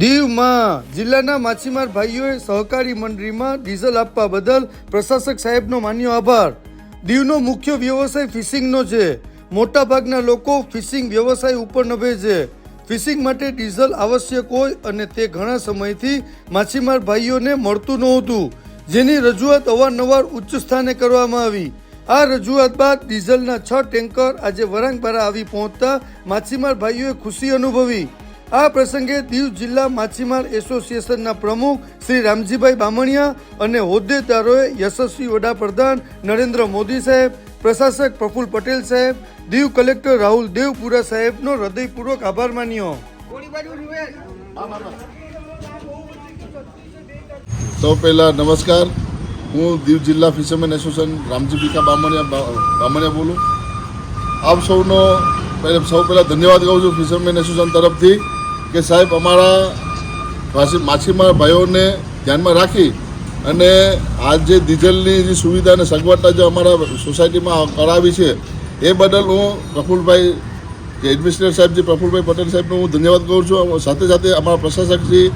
દીવમાં જિલ્લાના માછીમાર ભાઈઓએ સહકારી મંડળીમાં ડીઝલ આપવા બદલ પ્રશાસક સાહેબનો માન્યો આભાર. દીવનો મુખ્ય વ્યવસાય ફિશિંગનો છે. મોટાભાગના લોકો ફિશિંગ વ્યવસાય ઉપર નભે છે. ફિશિંગ માટે ડીઝલ આવશ્યક હોય અને તે ઘણા સમયથી માછીમાર ભાઈઓને મળતું નહોતું, જેની રજૂઆત અવારનવાર ઉચ્ચ સ્થાને કરવામાં આવી. આ રજૂઆત બાદ ડીઝલના 6 ટેન્કર આજે વરાંગબારા આવી પહોંચતા માછીમાર ભાઈઓએ ખુશી અનુભવી. આ પ્રસંગે દીવ જિલ્લા માછીમાર એસોસિએશનના પ્રમુખ શ્રી રામજીભાઈ બામણિયા અને હોદ્દેદારોએ યશસ્વી વડાપ્રધાન નરેન્દ્ર મોદી સાહેબ, પ્રશાસક પ્રફુલ્લ પટેલ સાહેબ, દીવ કલેક્ટર રાહુલ દેવપુરા સાહેબનો હૃદયપૂર્વક આભાર માન્યો. સૌ પહેલા નમસ્કાર. હું દીવ જિલ્લા ફિશરમેન એસોસિએશન રામજી બામણિયા બોલું. આપ સૌનો સૌ પહેલાં ધન્યવાદ કહું છું ફિશરમેન એસોસિએશન તરફથી કે સાહેબ અમારા માછીમાર ભાઈઓને ધ્યાનમાં રાખી અને આ જે ડીઝલની જે સુવિધા અને સગવડતા જે અમારા સોસાયટીમાં કરાવી છે એ બદલ હું પ્રફુલ્લભાઈ જે એડમિનિસ્ટ્રેટર સાહેબ જે પ્રફુલ્લભાઈ પટેલ સાહેબનો હું ધન્યવાદ કહું છું. સાથે સાથે અમારા પ્રશાસક શ્રી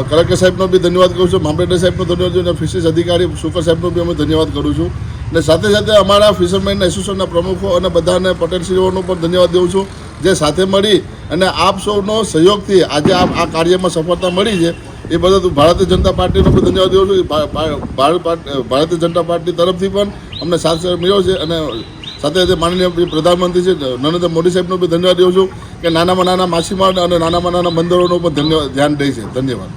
કલેક્ટર સાહેબનો બી ધન્યવાદ કરું છું, મામલતદાર સાહેબનો ધન્યવાદ કરું છું, ફિશરીઝ અધિકારી સુકર સાહેબનો બી અમે ધન્યવાદ કરું છું. અને સાથે સાથે અમારા ફિશરમેન એસોસિએશનના પ્રમુખો અને બધાને પટેલશ્રીઓનો પણ ધન્યવાદ દઉં છું, જે સાથે મળી અને આપ સૌનો સહયોગથી આજે આ કાર્યમાં સફળતા મળી છે. એ બધા ભારતીય જનતા પાર્ટીનો પણ ધન્યવાદ દઉં છું. ભારતીય જનતા પાર્ટી તરફથી પણ અમને સાથ મળ્યો છે અને સાથે સાથે માનનીય પ્રધાનમંત્રી છે નરેન્દ્ર મોદી સાહેબનો બી ધન્યવાદ દઉં છું કે નાનામાં નાના માછીમાર અને નાનામાં નાના બંદરોનો પણ ધ્યાન દે છે. ધન્યવાદ.